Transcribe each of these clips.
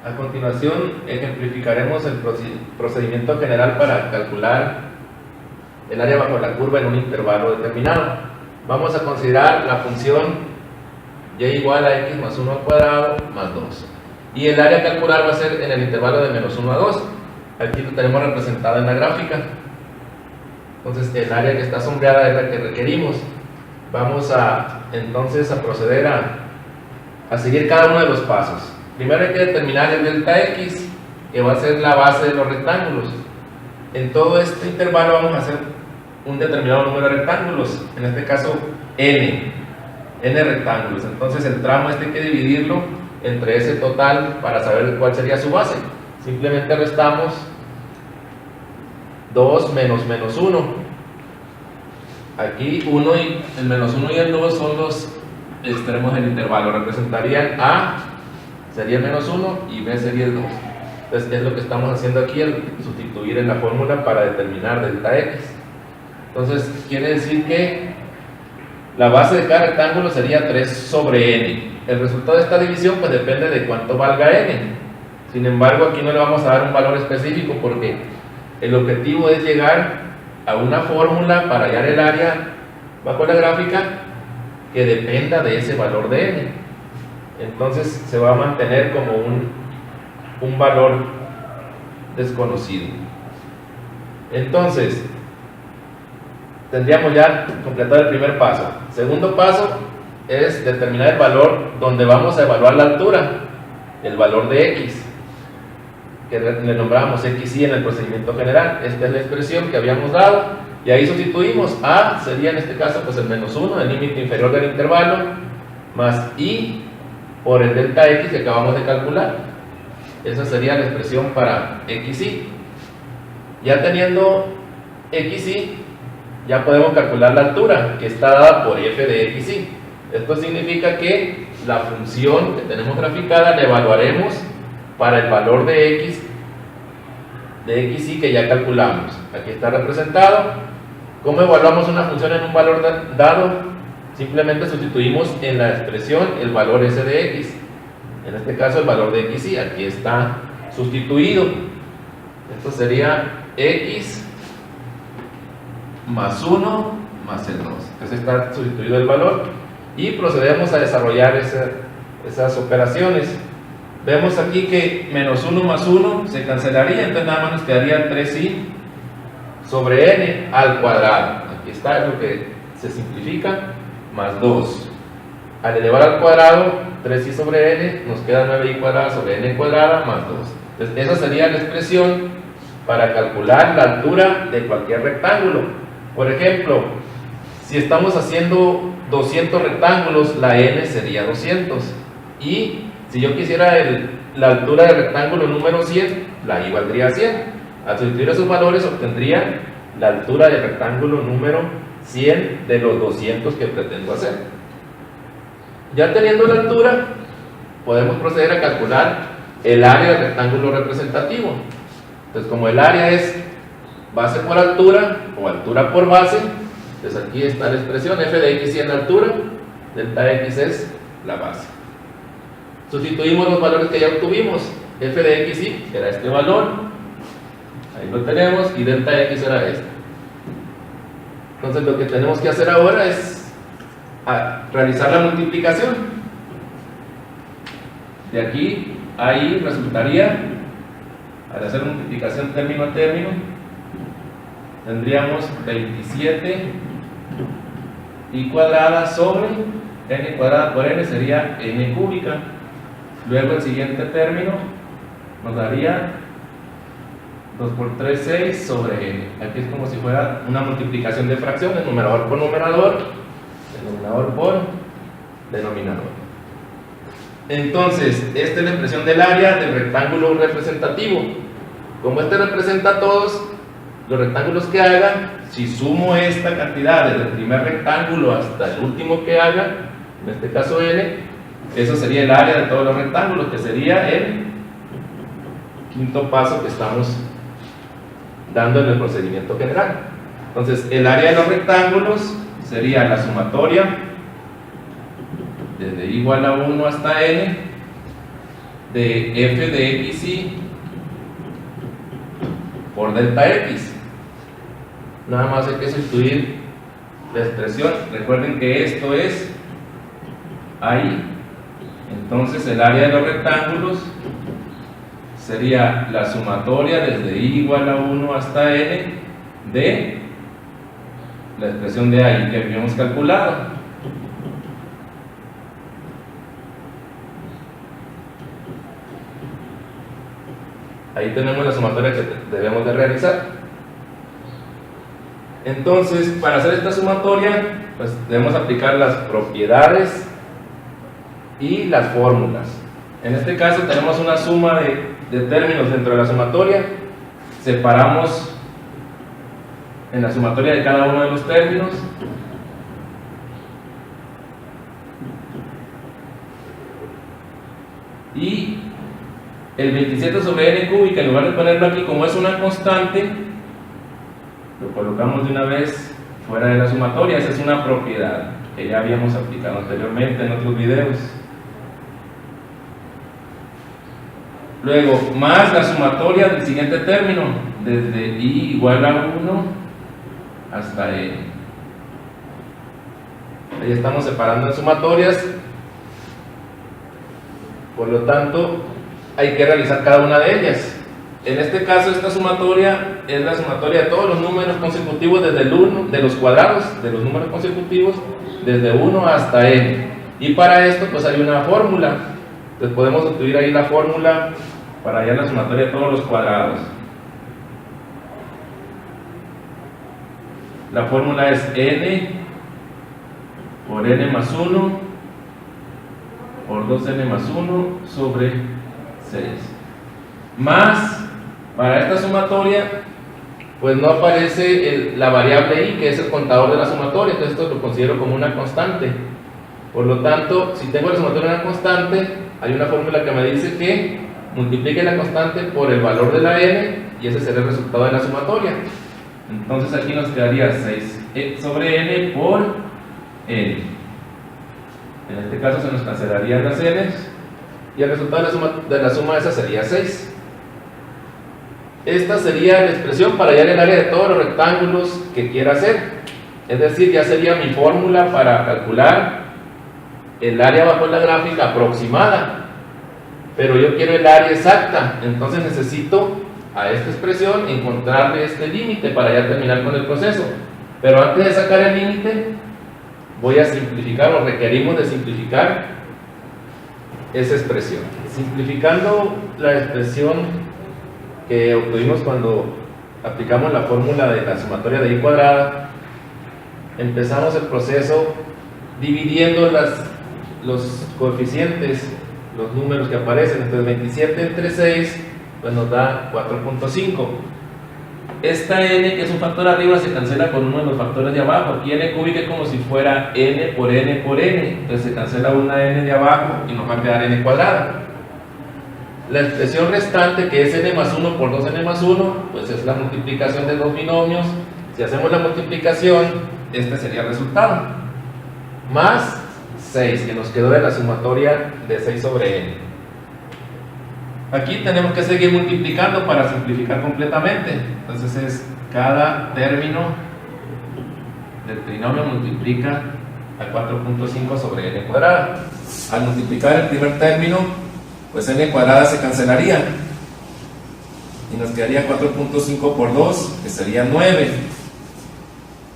A continuación, ejemplificaremos el procedimiento general para calcular el área bajo la curva en un intervalo determinado. Vamos a considerar la función y igual a x más 1 al cuadrado más 2. Y el área a calcular va a ser en el intervalo de menos 1 a 2. Aquí lo tenemos representado en la gráfica. Entonces, el área que está sombreada es la que requerimos. Vamos entonces a proceder a seguir cada uno de los pasos. Primero hay que determinar el delta x, que va a ser la base de los rectángulos. En todo este intervalo vamos a hacer un determinado número de rectángulos, en este caso n rectángulos. Entonces el tramo hay que dividirlo entre ese total para saber cuál sería su base. Simplemente restamos 2 menos menos 1. Aquí el menos 1 y el 2 son los extremos del intervalo, representarían a sería el menos 1 y b sería el 2. Entonces es lo que estamos haciendo aquí, el sustituir en la fórmula para determinar delta x. Entonces quiere decir que la base de cada rectángulo sería 3 sobre n. El resultado de esta división pues depende de cuánto valga n. Sin embargo, aquí no le vamos a dar un valor específico porque el objetivo es llegar a una fórmula para hallar el área bajo la gráfica que dependa de ese valor de n. Entonces se va a mantener como un valor desconocido. Entonces tendríamos ya completado el primer paso. Segundo paso es determinar el valor donde vamos a evaluar la altura, el valor de x, que le nombramos xy en el procedimiento general. Esta es la expresión que habíamos dado y ahí sustituimos. A sería en este caso pues el menos 1, el límite inferior del intervalo, más y por el delta x que acabamos de calcular. Esa sería la expresión para xy. Ya teniendo xy, ya podemos calcular la altura, que está dada por f de xy. Esto significa que la función que tenemos graficada la evaluaremos para el valor de xy que ya calculamos. Aquí está representado. ¿Cómo evaluamos una función en un valor dado? Simplemente sustituimos en la expresión el valor s de x. En este caso el valor de xy, aquí está sustituido. Esto sería x más 1 más el 2. Entonces está sustituido el valor y procedemos a desarrollar esas operaciones. Vemos aquí que menos 1 más 1 se cancelaría, entonces nada más nos quedaría 3y sobre n al cuadrado. Aquí está lo que se simplifica, más 2. Al elevar al cuadrado 3y sobre n, nos queda 9y cuadrada sobre n cuadrada más 2. Entonces esa sería la expresión para calcular la altura de cualquier rectángulo. Por ejemplo, si estamos haciendo 200 rectángulos, la n sería 200. Y si yo quisiera la altura del rectángulo número 100, la y valdría 100. Al sustituir esos valores obtendría la altura del rectángulo número 100 de los 200 que pretendo hacer. Ya teniendo la altura, podemos proceder a calcular el área del rectángulo representativo. Entonces, como el área es base por altura o altura por base, entonces aquí está la expresión f de xy en la altura, delta x es la base. Sustituimos los valores que ya obtuvimos. F de xy será este valor, ahí lo tenemos, y delta x será este. Entonces lo que tenemos que hacer ahora es realizar la multiplicación. De aquí a ahí resultaría, al hacer multiplicación término a término, tendríamos 27 y cuadrada sobre n cuadrada por n sería n cúbica. Luego el siguiente término nos daría 2 por 3, 6 sobre n. Aquí es como si fuera una multiplicación de fracciones, numerador por numerador, denominador por denominador. Entonces, esta es la expresión del área del rectángulo representativo. Como este representa todos los rectángulos que haga, si sumo esta cantidad desde el primer rectángulo hasta el último que haga, en este caso n, eso sería el área de todos los rectángulos, que sería el quinto paso que estamos dando en el procedimiento general. Entonces, el área de los rectángulos sería la sumatoria desde igual a 1 hasta n de f de xy por delta x. Nada más hay que sustituir la expresión. Recuerden que esto es ahí. Entonces el área de los rectángulos sería la sumatoria desde i igual a 1 hasta n de la expresión de ahí que habíamos calculado. Ahí tenemos la sumatoria que debemos de realizar. Entonces, para hacer esta sumatoria, pues debemos aplicar las propiedades y las fórmulas. En este caso tenemos una suma de términos dentro de la sumatoria. Separamos en la sumatoria de cada uno de los términos. Y el 27 sobre n cúbica, en lugar de ponerlo aquí como es una constante, lo colocamos de una vez fuera de la sumatoria. Esa es una propiedad que ya habíamos aplicado anteriormente en otros videos. Luego, más la sumatoria del siguiente término, desde i igual a 1 hasta n. Ahí estamos separando las sumatorias. Por lo tanto, hay que realizar cada una de ellas. En este caso, esta sumatoria es la sumatoria de todos los números consecutivos desde el 1, de los cuadrados de los números consecutivos, desde 1 hasta n. Y para esto, pues hay una fórmula. Entonces podemos incluir ahí la fórmula para hallar la sumatoria de todos los cuadrados. La fórmula es n por n más 1 por 2n más 1 sobre 6. Más, para esta sumatoria, pues no aparece la variable i, que es el contador de la sumatoria. Entonces esto lo considero como una constante. Por lo tanto, si tengo la sumatoria en una constante, hay una fórmula que me dice que multiplique la constante por el valor de la n, y ese será el resultado de la sumatoria. Entonces aquí nos quedaría 6 sobre n por n. En este caso se nos cancelarían las n's, y el resultado de la suma esa sería 6. Esta sería la expresión para hallar el área de todos los rectángulos que quiera hacer. Es decir, ya sería mi fórmula para calcular el área bajo la gráfica aproximada. Pero yo quiero el área exacta, entonces necesito a esta expresión encontrarle este límite para ya terminar con el proceso. Pero antes de sacar el límite, voy a simplificar, o requerimos de simplificar esa expresión. Simplificando la expresión que obtuvimos cuando aplicamos la fórmula de la sumatoria de i cuadrada, empezamos el proceso dividiendo los coeficientes, los números que aparecen. Entonces 27 entre 6 pues nos da 4.5. Esta n, que es un factor arriba, se cancela con uno de los factores de abajo. Aquí n cúbica es como si fuera n por n por n. Entonces se cancela una n de abajo y nos va a quedar n cuadrada. La expresión restante, que es n más 1 por 2n más 1, pues es la multiplicación de dos binomios. Si hacemos la multiplicación, este sería el resultado. Más 6, que nos quedó de la sumatoria de 6 sobre n. Aquí tenemos que seguir multiplicando para simplificar completamente. Entonces es cada término del trinomio multiplica a 4.5 sobre n cuadrada. Al multiplicar el primer término, pues n cuadrada se cancelaría y nos quedaría 4.5 por 2, que sería 9,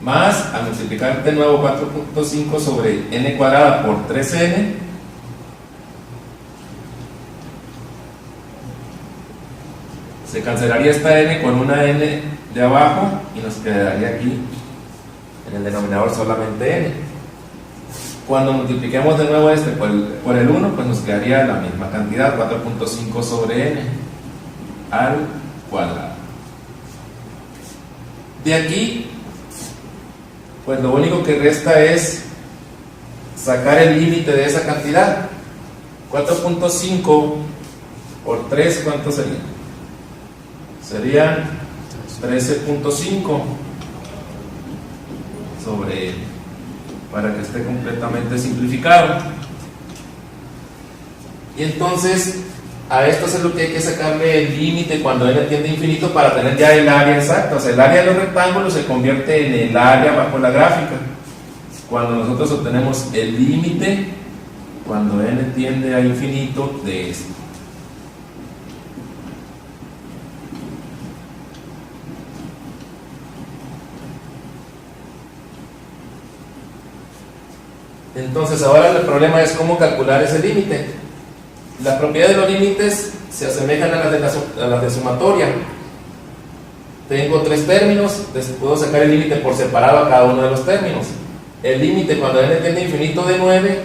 más, al multiplicar de nuevo 4.5 sobre n cuadrada por 3n, se cancelaría esta n con una n de abajo y nos quedaría aquí en el denominador solamente n. Cuando multipliquemos de nuevo este por el 1, pues nos quedaría la misma cantidad, 4.5 sobre n al cuadrado. De aquí, pues lo único que resta es sacar el límite de esa cantidad. 4.5 por 3, ¿cuánto sería? Serían 13.5 sobre n, para que esté completamente simplificado. Y entonces a esto es lo que hay que sacarle el límite cuando n tiende a infinito para tener ya el área exacta. O sea, el área de los rectángulos se convierte en el área bajo la gráfica. Cuando nosotros obtenemos el límite, cuando n tiende a infinito de esto. Entonces ahora el problema es cómo calcular ese límite. La propiedad de los límites se asemejan a las de sumatoria. Tengo tres términos, puedo sacar el límite por separado a cada uno de los términos. El límite cuando n tiende a infinito de 9,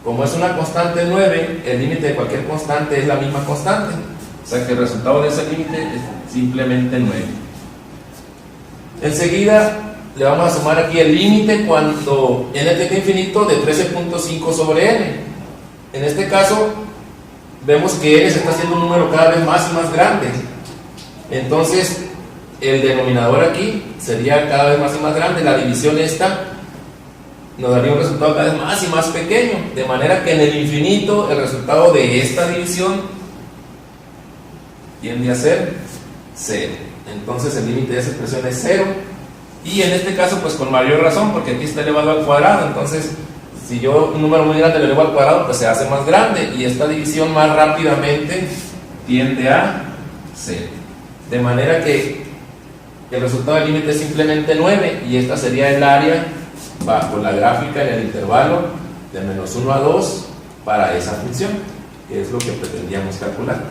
como es una constante 9, el límite de cualquier constante es la misma constante. O sea que el resultado de ese límite es simplemente 9. Enseguida le vamos a sumar aquí el límite cuando n tiende a infinito de 13.5 sobre n. En este caso, vemos que n se está haciendo un número cada vez más y más grande. Entonces, el denominador aquí sería cada vez más y más grande. La división esta nos daría un resultado cada vez más y más pequeño. De manera que en el infinito, el resultado de esta división tiende a ser 0. Entonces, el límite de esa expresión es 0. Y en este caso, pues con mayor razón, porque aquí está elevado al cuadrado. Entonces, si yo un número muy grande lo elevo al cuadrado, pues se hace más grande. Y esta división más rápidamente tiende a 0. De manera que el resultado del límite es simplemente 9. Y esta sería el área bajo la gráfica en el intervalo de -1 a 2 para esa función, que es lo que pretendíamos calcular.